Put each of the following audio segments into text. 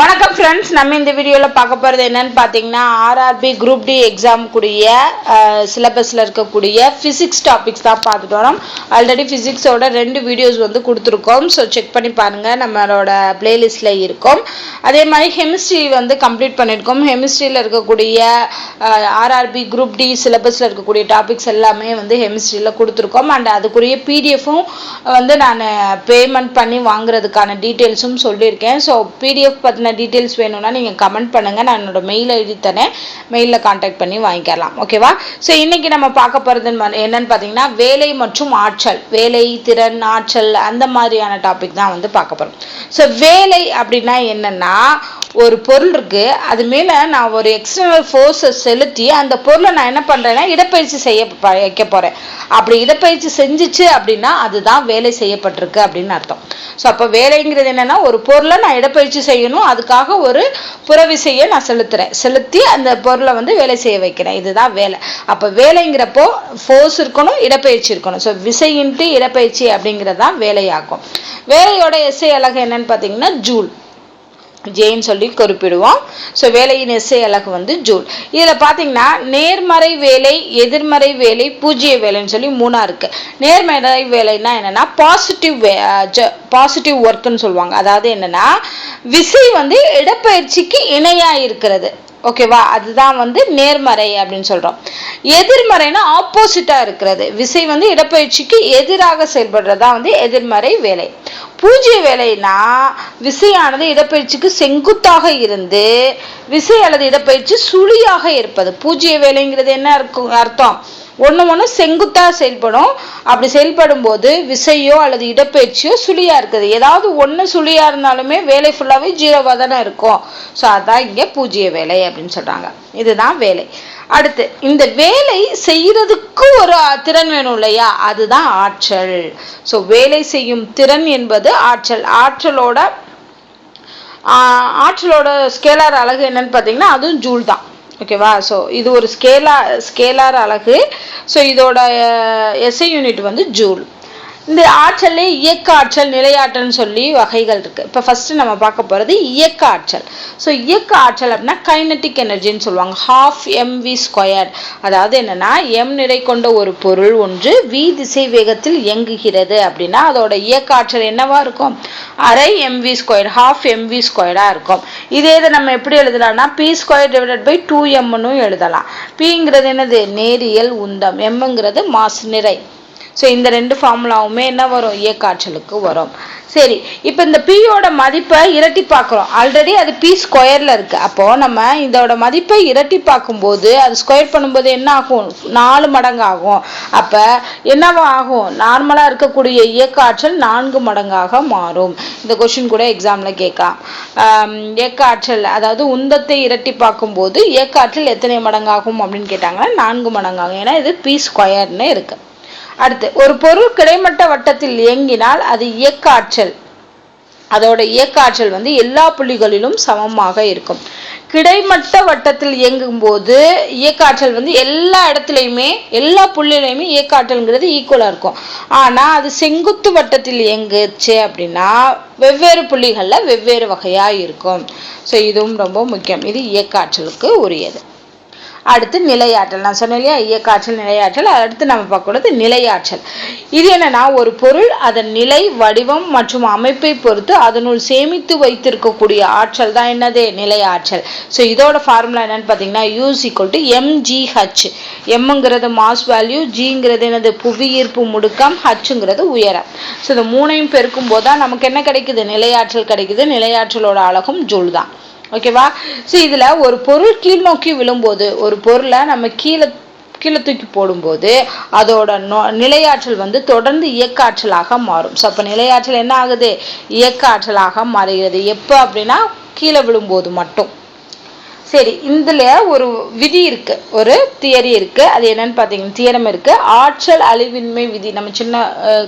வணக்கம் ஃப்ரெண்ட்ஸ், நம்ம இந்த வீடியோவில் பார்க்க போகிறது என்னன்னு பார்த்தீங்கன்னா ஆர்ஆர்பி குரூப் டி எக்ஸாம் கூடிய சிலபஸில் இருக்கக்கூடிய ஃபிசிக்ஸ் டாபிக்ஸ் தான் பார்த்துட்டு வரோம். ஆல்ரெடி ஃபிசிக்ஸோட 2 வீடியோஸ் கொடுத்துருக்கோம். ஸோ செக் பண்ணி பாருங்கள், நம்மளோட பிளேலிஸ்டில் இருக்கும். அதே மாதிரி கெமிஸ்ட்ரி கம்ப்ளீட் பண்ணியிருக்கோம். கெமிஸ்ட்ரியில் இருக்கக்கூடிய ஆர்ஆர்பி குரூப் டி சிலபஸில் இருக்கக்கூடிய டாபிக்ஸ் எல்லாமே கெமிஸ்ட்ரியில் கொடுத்துருக்கோம். அண்ட் அதுக்குரிய பிடிஎஃப்பும் நான் பேமெண்ட் பண்ணி வாங்குறதுக்கான டீட்டெயில்ஸும் சொல்லியிருக்கேன். ஸோ பிடிஎஃப் பற்றின டீட்டெயில்ஸ் வேணும்னா நீங்கள் கமெண்ட் பண்ணுங்கள், நான் என்னோட மெயில் ஐடி தரேன், மெயிலில் கான்டாக்ட் பண்ணி வாங்கிக்கலாம். ஓகேவா? ஸோ இன்னைக்கு நம்ம பார்க்க போகிறது என்னன்னு பார்த்தீங்கன்னா வேலை மற்றும் ஆற்றல், வேலை, திறன், ஆற்றல், அந்த மாதிரியான டாபிக் தான் பார்க்க போகிறோம். ஸோ வேலை அப்படின்னா என்னன்னா, ஒரு பொருள் இருக்கு, அது மேல நான் ஒரு எக்ஸ்டர்னல் ஃபோர்ஸை செலுத்தி அந்த பொருளை நான் என்ன பண்றேன்னா இடப்பயிற்சி செய்ய வைக்க போறேன். அப்படி இடப்பயிற்சி செஞ்சிச்சு அப்படின்னா அதுதான் வேலை செய்யப்பட்டிருக்கு அப்படின்னு அர்த்தம். ஸோ அப்போ வேலைங்கிறது என்னன்னா, ஒரு பொருளை நான் இடப்பயிற்சி செய்யணும், அதுக்காக ஒரு புறவிசையை நான் செலுத்தி அந்த பொருளை வேலை செய்ய வைக்கிறேன், இதுதான் வேலை. அப்போ வேலைங்கிறப்போ ஃபோர்ஸ் இருக்கணும், இடப்பயிற்சி இருக்கணும். ஸோ விசையின்ட்டு இடப்பயிற்சி அப்படிங்கிறது தான் வேலையாகும். வேலையோட எஸ்ஐ அலகு என்னன்னு பார்த்தீங்கன்னா ஜூல், ஜேன்னு சொல்லி குறிப்பிடுவோம். ஸோ வேலையின் எஸ்ஐ அலகு ஜூல். இதில் பார்த்தீங்கன்னா நேர்மறை வேலை, எதிர்மறை வேலை, பூஜ்ஜிய வேலைன்னு சொல்லி 3 இருக்கு. நேர்மறை வேலைன்னா என்னன்னா பாசிட்டிவ் ஒர்க்குன்னு சொல்லுவாங்க. அதாவது என்னன்னா விசை இடப்பெயர்ச்சிக்கு இணையா இருக்கிறது. ஓகேவா? அதுதான் நேர்மறை அப்படின்னு சொல்றோம். எதிர்மறைனா ஆப்போசிட்டா இருக்கிறது, விசை இடப்பெயர்ச்சிக்கு எதிராக செயல்படுறதா எதிர்மறை வேலை. பூஜ்ய வேலைனா விசையானது இடப்பெயர்ச்சிக்கு செங்குத்தாக இருந்து விசை அல்லது இடப்பெயர்ச்சி சுழியாக இருப்பது. பூஜ்ய வேலைங்கிறது என்ன அர்த்தம்? ஒன்று செங்குத்தா செயல்படும். அப்படி செயல்படும் போது விசையோ அல்லது இடப்பெயர்ச்சியோ சுழியா இருக்குது. ஏதாவது ஒன்று சுழியா இருந்தாலுமே வேலை ஃபுல்லாவே 0வா தானே இருக்கும். ஸோ அதான் இங்கே பூஜ்ய வேலை அப்படின்னு சொல்றாங்க. இதுதான் வேலை. அடுத்து இந்த வேலை செய்யறதுக்கு ஒரு திறன் வேணும் இல்லையா, அதுதான் ஆற்றல். ஸோ வேலை செய்யும் திறன் என்பது ஆற்றல். ஆற்றலோட ஸ்கேலார் அலகு என்னன்னு பார்த்தீங்கன்னா அதுவும் ஜூல் தான். ஓகேவா? ஸோ இது ஒரு ஸ்கேலார் அலகு. ஸோ இதோட எஸ்ஐ யூனிட் ஜூல். இந்த ஆற்றல்ல இயக்க ஆற்றல், நிலையாற்றல்னு சொல்லி வகைகள் இருக்கு. இப்போ ஃபர்ஸ்ட் நம்ம பார்க்க போறது இயக்க ஆற்றல். ஸோ இயக்க ஆற்றல் அப்படின்னா கைனட்டிக் எனர்ஜின்னு சொல்லுவாங்க, 12mv². அதாவது என்னன்னா m நிறை கொண்ட ஒரு பொருள் ஒன்று v திசை வேகத்தில் இயங்குகிறது அப்படின்னா அதோட இயக்க ஆற்றல் என்னவா இருக்கும்? ½ mv², 12mv² இருக்கும். இதே இதை நம்ம எப்படி எழுதலாம்னா p² 2m எழுதலாம். pங்கிறது என்னது? நேரியல் உந்தம், mங்கிறது மாஸ், நிறை. ஸோ இந்த 2 ஃபார்முலாவுமே என்ன வரும்? இயக்க ஆற்றலுக்கு வரும். சரி, இப்போ இந்த பியோட மதிப்பை இரட்டி பார்க்குறோம். ஆல்ரெடி அது p² இருக்கு. அப்போ நம்ம இதோட மதிப்பை இரட்டி பார்க்கும்போது அது ஸ்கொயர் பண்ணும்போது என்ன ஆகும்? 4 மடங்கு ஆகும். அப்போ என்னவா ஆகும்? நார்மலாக இருக்கக்கூடிய இயக்க ஆற்றல் 4 மடங்காக மாறும். இந்த கொஸ்டின் கூட எக்ஸாம்ல கேட்கலாம். இயக்க ஆற்றல் அதாவது உந்தத்தை இரட்டி பார்க்கும்போது இயக்க ஆற்றல் எத்தனை மடங்காகும் அப்படின்னு கேட்டாங்கன்னா 4 மடங்காகும். ஏன்னா இது p² இருக்கு. அடுத்து ஒரு பொருள் கிடைமட்ட வட்டத்தில் இயங்கினால் அது இயக்க ஆற்றல், அதோட இயக்க ஆற்றல் எல்லா புள்ளிகளிலும் சமமாக இருக்கும். கிடைமட்ட வட்டத்தில் இயங்கும் போது இயக்க ஆற்றல் எல்லா இடத்துலையுமே எல்லா புள்ளிலையுமே இயக்க ஆற்றல்ங்கிறது ஈக்குவலா இருக்கும். ஆனா அது செங்குத்து வட்டத்தில் இயங்குச்சு அப்படின்னா வெவ்வேறு புள்ளிகள்ல வெவ்வேறு வகையா இருக்கும். ஸோ இதுவும் ரொம்ப முக்கியம். இது இயக்க ஆற்றலுக்கு உரியது. அடுத்து நிலையாற்றல். நான் சொன்னேன் இல்லையா, இயக்காற்றல், நிலையாற்றல். அடுத்து நம்ம பார்க்கறது நிலையாற்றல். இது என்னன்னா ஒரு பொருள் அதன் நிலை, வடிவம் மற்றும் அமைப்பை பொறுத்து அதனுள் சேமித்து வைத்திருக்கக்கூடிய ஆற்றல் தான் என்னது? நிலையாற்றல். ஸோ இதோட ஃபார்முலா என்னன்னு பார்த்தீங்கன்னா U=mgh. mங்கிறது மாஸ் வேல்யூ, ஜிங்கிறது என்னது? புவியீர்ப்பு முடுக்கம், ஹங்கிறது உயரம். ஸோ இந்த 3ஐயும் பெருக்கும் போதுதான் நமக்கு என்ன கிடைக்குது? நிலையாற்றல் கிடைக்குது. நிலையாற்றலோட அலகும் ஜூல் தான். ஓகேவா? ஸோ இதுல ஒரு பொருள் கீழ் நோக்கி விழும்போது, ஒரு பொருளை நம்ம கீழே தூக்கி போடும்போது அதோட நிலையாற்றல் தொடர்ந்து இயக்க ஆற்றலாக மாறும். ஸோ அப்போ நிலையாற்றல் என்ன ஆகுது? இயக்க ஆற்றலாக மாறுகிறது. எப்போ அப்படின்னா கீழே விழும்போது மட்டும். சரி, இதுல ஒரு விதி இருக்கு, ஒரு தியரி இருக்கு. அது என்னன்னு பார்த்தீங்கன்னா தியரம் இருக்கு, ஆற்றல் அழிவின்மை விதி. நம்ம சின்ன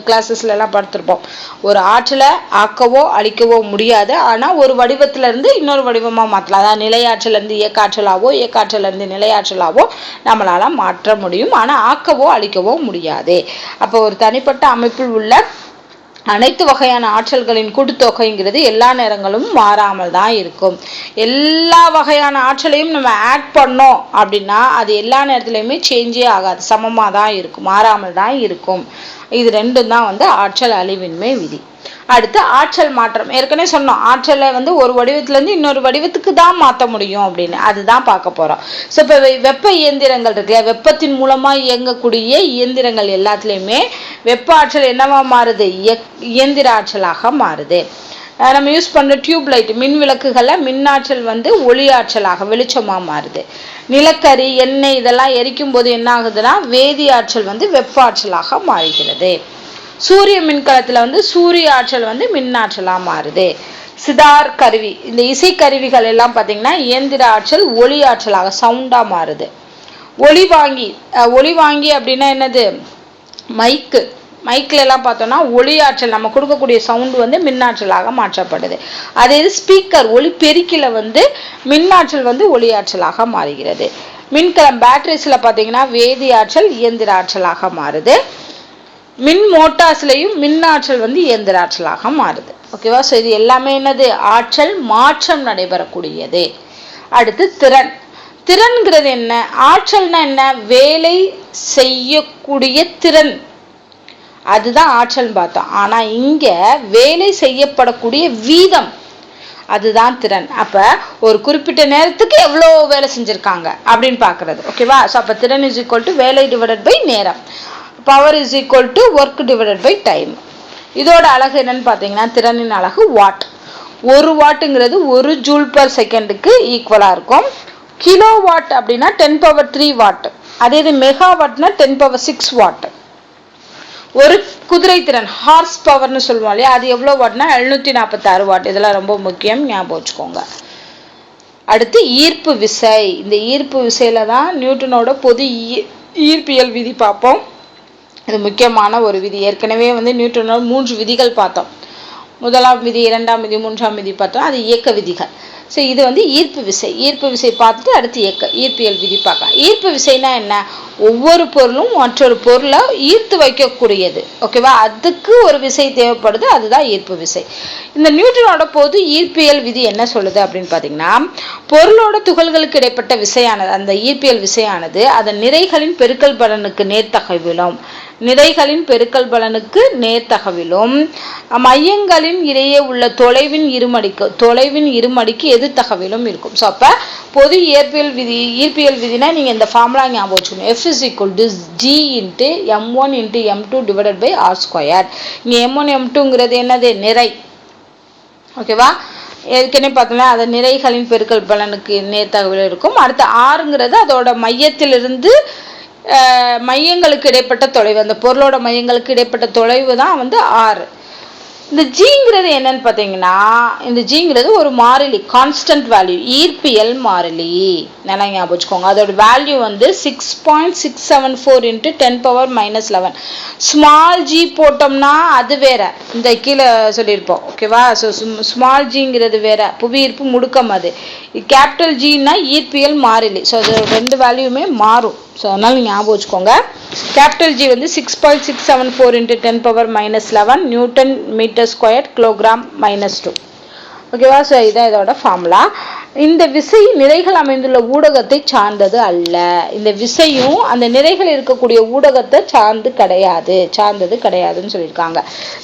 கிளாஸஸ்ல எல்லாம் பார்த்துருப்போம். ஒரு ஆற்றலை ஆக்கவோ அழிக்கவோ முடியாது, ஆனா ஒரு வடிவத்துல இருந்து இன்னொரு வடிவமா மாற்றலாம். அதாவது நிலையாற்றல இருந்து இயக்காற்றலாவோ, இயக்காற்றல இருந்து நிலையாற்றலாவோ நம்மளால மாற்ற முடியும். ஆனா ஆக்கவோ அழிக்கவோ முடியாது. அப்போ ஒரு தனிப்பட்ட அமைப்பில் உள்ள அனைத்து வகையான ஆற்றல்களின் கூட்டுத்தொகைங்கிறது எல்லா நேரங்களும் மாறாமல் தான் இருக்கும். எல்லா வகையான ஆற்றலையும் நம்ம ஆட் பண்ணோம் அப்படின்னா அது எல்லா நேரத்துலையுமே சேஞ்சே ஆகாது, சமமாக தான் இருக்கும், மாறாமல் தான் இருக்கும். இது ரெண்டும் தான் ஆற்றல் அழிவின்மை விதி. அடுத்து ஆற்றல் மாற்றம். ஏற்கனவே சொன்னோம், ஆற்றலை ஒரு வடிவத்திலேருந்து இன்னொரு வடிவத்துக்கு தான் மாற்ற முடியும் அப்படின்னு, அதுதான் பார்க்க போகிறோம். ஸோ இப்போ வெப்ப இயந்திரங்கள் இருக்குல்ல, வெப்பத்தின் மூலமாக இயங்கக்கூடிய இயந்திரங்கள் எல்லாத்துலேயுமே வெப்ப ஆற்றல் என்னவா மாறுது? இயந்திர ஆற்றலாக மாறுது. நம்ம யூஸ் பண்ணுற டியூப் லைட், மின் விளக்குகளில் மின்னாற்றல் ஒளி ஆற்றலாக வெளிச்சமாக மாறுது. நிலக்கரி, எண்ணெய் இதெல்லாம் எரிக்கும் போது என்ன ஆகுதுன்னா வேதி ஆற்றல் வெப்ப ஆற்றலாக மாறுகிறது. சூரிய மின்கலத்துல சூரிய ஆற்றல் மின்னாற்றலாக மாறுது. சிதார் கருவி, இந்த இசை கருவிகள் எல்லாம் பார்த்தீங்கன்னா இயந்திர ஆற்றல் ஒளி ஆற்றலாக சவுண்டா மாறுது. ஒளி வாங்கி அப்படின்னா என்னது? மைக்கில் எல்லாம் பார்த்தோம்னா ஒளி ஆற்றல் நம்ம கொடுக்கக்கூடிய சவுண்டு மின்னாற்றலாக மாற்றப்படுது. அதே இது ஸ்பீக்கர், ஒளி பெருக்கில மின்னாற்றல் ஒளி ஆற்றலாக மாறுகிறது. மின்கலம் பேட்டரிஸ்ல பார்த்தீங்கன்னா வேதி ஆற்றல் இயந்திர ஆற்றலாக மாறுது. மின் மோட்டார்ஸ்லையும் மின்னாற்றல் இயந்திர ஆற்றலாக மாறுது. ஓகேவா? ஸோ இது எல்லாமே என்னது? ஆற்றல் மாற்றம் நடைபெறக்கூடியது. அடுத்து திறன். திறன்கிறது என்ன? ஆற்றல்னா என்ன? வேலை செய்யக்கூடிய திறன், அதுதான் ஆற்றல் பார்த்தோம். ஆனா இங்க வேலை செய்யப்படக்கூடிய வீதம், அதுதான் திறன். அப்ப ஒரு குறிப்பிட்ட நேரத்துக்கு எவ்வளோ வேலை செஞ்சிருக்காங்க அப்படின்னு பாக்குறது. ஓகேவா? ஸோ அப்ப திறன் இஸ் ஈக்குவல் டு வேலை டிவைடட் பை நேரம். Power is equal to work divided by time. இதோட அழகு என்னன்னு பார்த்தீங்கன்னா திறனின் அழகு வாட். 1 வாட்டுங்கிறது 1 ஜூல் பர் செகண்டுக்கு ஈக்குவலா இருக்கும். கிலோ வாட் அப்படின்னா 10⁻³ வாட். அதே இது மெகா வாட்னா 10⁻6 வாட். ஒரு குதிரை திறன் ஹார்ஸ் பவர்னு சொல்லுவோம் இல்லையா, அது எவ்வளோ வாட்னா 746 வாட். இதெல்லாம் ரொம்ப முக்கியம், ஞாபகம் வச்சுக்கோங்க. அடுத்து ஈர்ப்பு விசை. இந்த ஈர்ப்பு விசையில தான் நியூட்டனோட பொது ஈர்ப்பியல் விதி பார்ப்போம். இது முக்கியமான ஒரு விதி. ஏற்கனவே நியூட்டனோட 3 விதிகள் பார்த்தோம். முதலாம் விதி, 2ஆம் விதி, 3ஆம் விதி பார்த்தோம். அது இயக்க விதிகள். ஸோ இது ஈர்ப்பு விசை. ஈர்ப்பு விசை பார்த்துட்டு அடுத்து ஈர்ப்பியல் விதி பார்க்கலாம். ஈர்ப்பு விசைனா என்ன? ஒவ்வொரு பொருளும் மற்றொரு பொருளை ஈர்த்து வைக்கக்கூடியது. ஓகேவா? அதுக்கு ஒரு விசை தேவைப்படுது, அதுதான் ஈர்ப்பு விசை. இந்த நியூட்டனோட பொது ஈர்ப்பியல் விதி என்ன சொல்லுது அப்படின்னு பார்த்தீங்கன்னா, பொருளோட துகள்களுக்கு இடைப்பட்ட விசையானது, அந்த ஈர்ப்பியல் விசையானது அதன் நிறைகளின் பெருக்கல் பலனுக்கு நேர்த்தகவிலும் மையங்களின் இடையே உள்ள தொலைவின் இருமடிக்கு எதிர்த்தகவிலும் இருக்கும். ஸோ அப்ப பொது ஈர்ப்பியல் விதினா நீங்க இந்த ஃபார்முலா ஞாபகம் வச்சுக்கணும். F is equal to G into M1 into M2 divided by R squared. இங்க M1 M2ங்கிறது என்னது? நிறை. ஓகேவா? ஏற்கனவே பார்த்தோம்னா அது நிறைகளின் பெருக்கல் பலனுக்கு நேர்த்தகவில் இருக்கும். அடுத்து ஆறுங்கிறது அதோட மையத்திலிருந்து மையங்களுக்கு இடைப்பட்ட தொலைவு, அந்த பொருளோட மையங்களுக்கு இடைப்பட்ட தொலைவு தான் ஆறு. இந்த ஜிங்கிறது என்னன்னு பார்த்தீங்கன்னா, இந்த ஜிங்கிறது ஒரு மாறிலி, கான்ஸ்டன்ட் வேல்யூ, ஈர்ப்பியல் மாறிலி. நல்லா ஞாபகம் வச்சுக்கோங்க. அதோட வேல்யூ 6.674 into 10⁻−11. ஸ்மால் ஜி போட்டோம்னா அது வேற, இந்த கீழே சொல்லியிருப்போம். ஓகேவா? ஸோ ஸ்மால் ஜிங்கிறது வேற, புவியீர்ப்பு முடுக்கம். அது கேபிட்டல் ஜின்னா ஈர்ப்பியல் மாறிலி. ஸோ அது 2 வேல்யூமே மாறும். ஸோ அதனால ஞாபகம் வச்சுக்கோங்க. Capital G 6.674 into 10⁻−11 newton metre square kilogram -2. ஓகேவா? ஸோ இதான் இதோட ஃபார்முலா. இந்த விசை நிறைகள் அமைந்துள்ள ஊடகத்தை சார்ந்தது அல்ல. இந்த விசையும் அந்த நிறைகள் இருக்கக்கூடிய ஊடகத்தை சார்ந்தது கிடையாதுன்னு சொல்லியிருக்காங்க.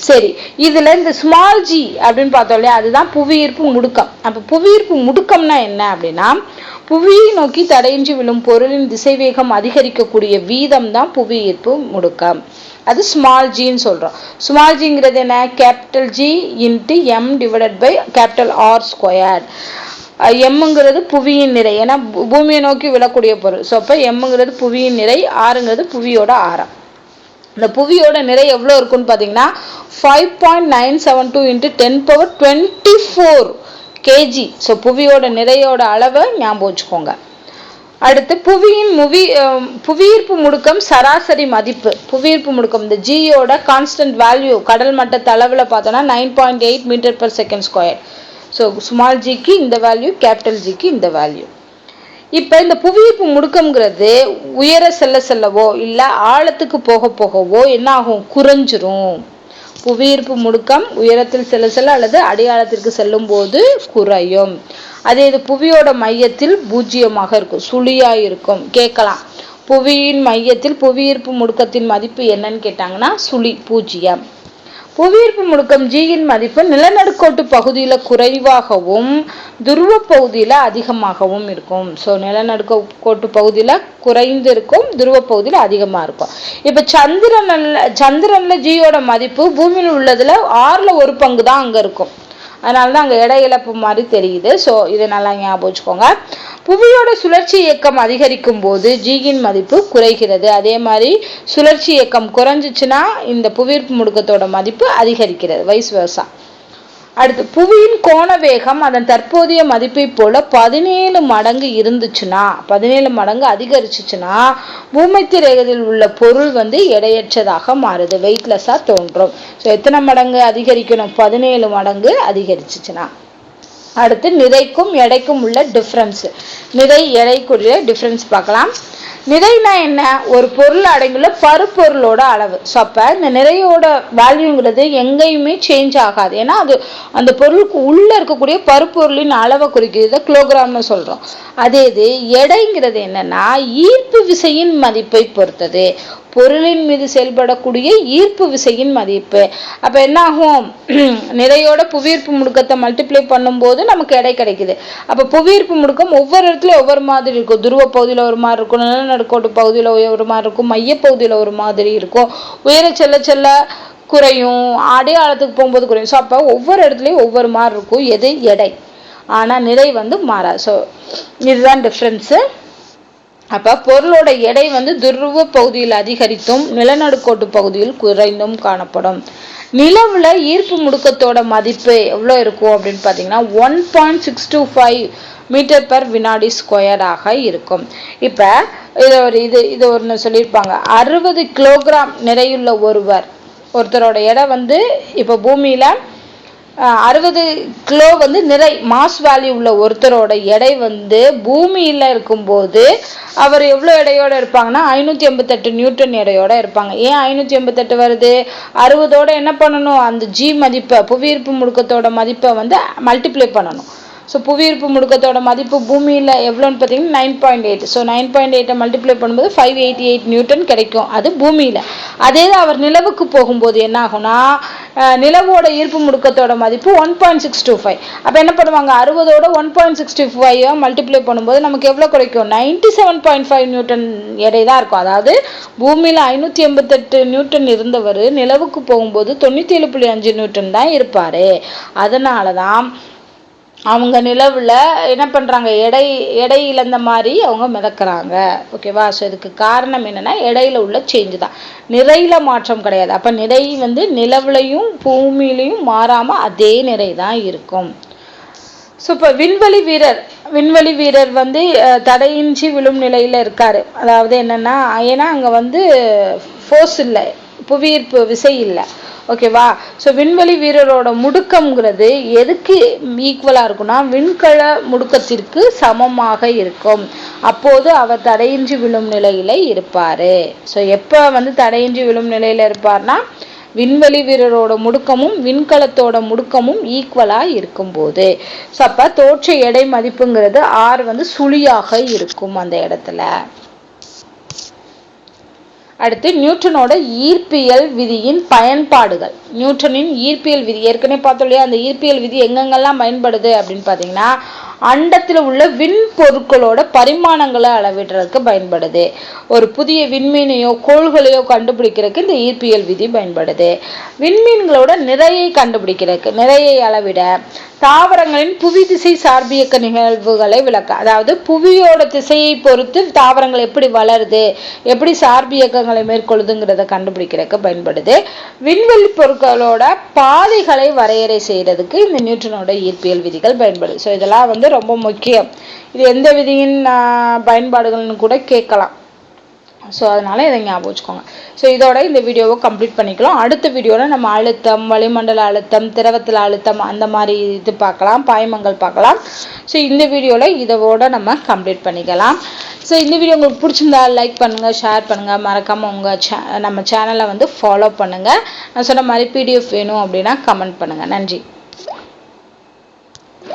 சரி, இதுல இந்த ஸ்மால் ஜி அப்படின்னு பார்த்தோம் இல்லையா, அதுதான் புவியீர்ப்பு முடுக்கம். அப்ப புவியீர்ப்பு முடுக்கம்னா என்ன அப்படின்னா, புவியை நோக்கி தடையின்றி விழும் பொருளின் திசைவேகம் அதிகரிக்கக்கூடிய வீதம் தான் புவியீர்ப்பு முடுக்கம். அது ஸ்மால் ஜின்னு சொல்றோம். ஸ்மால் ஜிங்கிறது என்ன? Capital G into M divided by capital R squared. எம்ங்கிறது புவியின் நிறை, ஏன்னா பூமியை நோக்கி விழக்கூடிய பொருள். ஸோ அப்போ எம்ங்கிறது புவியின் நிறை, ஆறுங்கிறது புவியோட ஆரம். இந்த புவியோட நிறை எவ்வளோ இருக்குன்னு பார்த்தீங்கன்னா 5.972 into 10⁻24 kg. ஸோ புவியோட நிறையோட அளவை ஞாபகம் வச்சுக்கோங்க. அடுத்து புவியீர்ப்பு முடுக்கம் சராசரி மதிப்பு. புவியீர்ப்பு முடுக்கம் இந்த ஜியோட கான்ஸ்டன்ட் வேல்யூ கடல் மட்டத்து அளவில் பார்த்தோன்னா 9.8 m/s². ஸோ ஸ்மால் ஜிக்கு இந்த வேல்யூ, கேபிட்டல் ஜிக்கு இந்த வேல்யூ. இப்போ இந்த புவியீர்ப்பு முடுக்கம்ங்கிறது உயர செல்லவோ இல்லை ஆழத்துக்கு போகவோ என்ன ஆகும்? புவியீர்ப்பு முடுக்கம் உயரத்தில் செல்ல அல்லது அடியாளத்திற்கு செல்லும் போது குறையும். அதே இது புவியோட மையத்தில் பூஜ்ஜியமாக இருக்கும், சுழியா இருக்கும். கேட்கலாம், புவியின் மையத்தில் புவியீர்ப்பு முடுக்கத்தின் மதிப்பு என்னன்னு கேட்டாங்கன்னா சுழி, பூஜ்ஜியம். புவியீர்ப்பு முடுக்கம் ஜியின் மதிப்பு நிலநடுக்கோட்டு பகுதியில குறைவாகவும் துருவ பகுதியில அதிகமாகவும் இருக்கும். ஸோ நிலநடுக்கோட்டு பகுதியில குறைந்து இருக்கும், துருவ பகுதியில அதிகமா இருக்கும். இப்ப சந்திரன்ல ஜியோட மதிப்பு பூமியில் உள்ளதுல 1/6 தான் அங்க இருக்கும். அதனாலதான் அங்க எடை இழப்பு மாதிரி தெரியுது. ஸோ இதை நல்லா ஞாபகம் வச்சுக்கோங்க. புவியோட சுழற்சி இயக்கம் அதிகரிக்கும் போது ஜியின் மதிப்பு குறைகிறது. அதே மாதிரி சுழற்சி இயக்கம் குறைஞ்சிச்சுன்னா இந்த புவியீர்ப்பு முடுக்கத்தோட மதிப்பு அதிகரிக்கிறது, வைஸ் வெர்சா. அடுத்து, புவியின் கோண வேகம் அதன் தற்போதைய மதிப்பை போல 17 மடங்கு இருந்துச்சுன்னா, 17 மடங்கு அதிகரிச்சுச்சுன்னா பூமத்திய ரேகையில் உள்ள பொருள் எடையற்றதாக மாறுது, வெயிட்லெஸ்ஸா தோன்றும். ஸோ எத்தனை மடங்கு அதிகரிக்கணும்? 17 மடங்கு அதிகரிச்சுச்சுன்னா. அடுத்து, நிறைக்கும் எடைக்கும் உள்ள டிஃபரன்ஸ். நிறை எடைக்குரிய டிஃபரன்ஸ் பார்க்கலாம். நிறைனா என்ன? ஒரு பொருள் அடங்கியுள்ள பருப்பொருளோட அளவு. ஸோ அப்போ இந்த நிறையோட வேல்யூங்கிறது எங்கேயுமே சேஞ்ச் ஆகாது. ஏன்னா அது அந்த பொருளுக்கு உள்ள இருக்கக்கூடிய பருப்பொருளின் அளவை குறிக்கிறது, கிலோகிராம்னு சொல்றோம். அதே இது எடைங்கிறது என்னன்னா ஈர்ப்பு விசையின் மதிப்பை பொறுத்தது, பொருளின் மீது செயல்படக்கூடிய ஈர்ப்பு விசையின் மதிப்பு. அப்ப என்ன ஆகும்? நிறையோட புவியீர்ப்பு முடுக்கத்தை மல்டிப்ளை பண்ணும்போது நமக்கு எடை கிடைக்குது. அப்ப புவியீர்ப்பு முடுக்கம் ஒவ்வொரு இடத்துல ஒவ்வொரு மாதிரி இருக்கும். துருவ பகுதியில ஒரு மாதிரி இருக்கும், நிலநடுக்கோட்டு பகுதியில ஒரு மாதிரி இருக்கும், மைய பகுதியில ஒரு மாதிரி இருக்கும். உயர செல்ல செல்ல குறையும், அடையாளத்துக்கு போகும்போது குறையும். ஸோ அப்போ ஒவ்வொரு இடத்துலையும் ஒவ்வொரு மாதிரி இருக்கும். எது? எடை. ஆனா நிறை மாறாது. ஸோ இதுதான் டிஃப்ரென்ஸு. அப்ப பொருளோட எடை துருவ பகுதியில் அதிகரித்தும் நிலநடுக்கோட்டு பகுதியில் குறைந்தும் காணப்படும். நிலவுல ஈர்ப்பு முடுக்கத்தோட மதிப்பு எவ்வளவு இருக்கும் அப்படின்னு பாத்தீங்கன்னா 1.625 மீட்டர் பர் வினாடி ஸ்கொயராக இருக்கும். இப்ப இது ஒன்று சொல்லியிருப்பாங்க. 60 கிலோகிராம் நிறையுள்ள ஒருத்தரோட எடை இப்ப பூமியில 60 கிலோ நிறை மாஸ் வேல்யூ உள்ள ஒருத்தரோட எடை பூமியில இருக்கும்போது அவர் எவ்வளவு எடையோட இருப்பாங்கன்னா 588 நியூட்டன் எடையோட இருப்பாங்க. ஏன் 588 வருது? 60ஓட என்ன பண்ணணும்? அந்த ஜி மதிப்பை, புவியீர்ப்பு முடுக்கத்தோட மதிப்பை மல்டிப்ளை பண்ணணும். ஸோ புவியீர்ப்பு முடுக்கத்தோட மதிப்பு பூமியில் எவ்வளோன்னு பார்த்தீங்கன்னா 9.8. ஸோ 9.8 மல்டிப்ளை பண்ணும்போது 588 நியூட்டன் கிடைக்கும், அது பூமியில். அதே அவர் நிலவுக்கு போகும்போது என்ன ஆகும்னா நிலவோட ஈர்ப்பு முடுக்கத்தோட மதிப்பு 1.625. அப்போ என்ன பண்ணுவாங்க? 60ஓட 1.625 மல்டிப்ளை பண்ணும்போது நமக்கு எவ்வளோ கிடைக்கும்? 97.5 நியூட்டன் எடை தான் இருக்கும். அதாவது பூமியில் 588 நியூட்டன் இருந்தவர் நிலவுக்கு போகும்போது 97.5 நியூட்டன் தான் இருப்பார். அதனால தான் அவங்க நிலவுல என்ன பண்றாங்க? எடை இழந்த மாதிரி அவங்க மிதக்குறாங்க. ஓகேவா? ஸோ இதுக்கு காரணம் என்னன்னா எடையில உள்ள சேஞ்ச் தான், நிறையில மாற்றம் கிடையாது. அப்ப நிறை நிலவுலையும் பூமியிலையும் மாறாம அதே நிறை தான் இருக்கும். ஸோ இப்போ விண்வெளி வீரர் தடையின்றி விழும் நிலையில இருக்காரு. அதாவது என்னன்னா, ஏன்னா அங்க ஃபோர்ஸ் இல்லை, புவியீர்ப்பு விசை இல்லை. ஓகேவா? ஸோ விண்வெளி வீரரோட முடுக்கம்ங்கிறது எதுக்கு ஈக்குவலா இருக்கும்னா விண்கல முடுக்கத்திற்கு சமமாக இருக்கும். அப்போது அவர் தடையின்றி விழும் நிலையில இருப்பாரு. ஸோ எப்ப தடையின்றி விழும் நிலையில இருப்பார்னா விண்வெளி வீரரோட முடுக்கமும் விண்கலத்தோட முடுக்கமும் ஈக்குவலா இருக்கும்போது. ஸோ அப்ப தோற்ற எடை மதிப்புங்கிறது R சுழியாக இருக்கும் அந்த இடத்துல. அடுத்து, நியூட்டனோட ஈர்ப்பியல் விதியின் பயன்பாடுகள். நியூட்டனின் ஈர்ப்பியல் விதி ஏற்கனவே பார்த்தோம் இல்லையா? அந்த ஈர்ப்பியல் விதி எங்கெங்கெல்லாம் பயன்படுது அப்படின்னு பாத்தீங்கன்னா அண்டத்தில் உள்ள விண் பொருட்களோட பரிமாணங்களை அளவிடுறதுக்கு பயன்படுது. ஒரு புதிய விண்மீனையோ கோள்களையோ கண்டுபிடிக்கிறதுக்கு இந்த ஈர்ப்பியல் விதி பயன்படுது. விண்மீன்களோட நிறையை கண்டுபிடிக்கிறதுக்கு, நிறையை அளவிட, தாவரங்களின் புவி திசை சார்பியக்க நிகழ்வுகளை விளக்க. அதாவது புவியோட திசையை பொறுத்து தாவரங்கள் எப்படி வளருது, எப்படி சார்பியக்கங்களை மேற்கொள்ளுதுங்கிறத கண்டுபிடிக்கிறதுக்கு பயன்படுது. விண்வெளி பொருட்களோட பாதைகளை வரையறை செய்யறதுக்கு இந்த நியூட்டனோட ஈர்ப்பியல் விதிகள் பயன்படுது. ஸோ இதெல்லாம் ரொம்ப முக்கியம். இது எந்த விதியின் பயன்பாடுகள்னு கூட கேட்கலாம். ஸோ அதனால இதை ஞாபகம் வச்சுக்கோங்க. ஸோ இதோட இந்த வீடியோவை கம்ப்ளீட் பண்ணிக்கலாம். அடுத்த வீடியோவில் நம்ம அழுத்தம், வளிமண்டல அழுத்தம், திரவத்தில் அழுத்தம், அந்த மாதிரி இது பார்க்கலாம், பாய்மங்கள் பார்க்கலாம். ஸோ இந்த வீடியோவில் இதோட நம்ம கம்ப்ளீட் பண்ணிக்கலாம். ஸோ இந்த வீடியோ உங்களுக்கு பிடிச்சிருந்தா லைக் பண்ணுங்கள், ஷேர் பண்ணுங்கள், மறக்காமல் உங்கள் நம்ம சேனலை வந்து ஃபாலோ பண்ணுங்கள். நான் சொன்ன மாதிரி PDF வேணும் அப்படின்னா கமெண்ட் பண்ணுங்கள். நன்றி.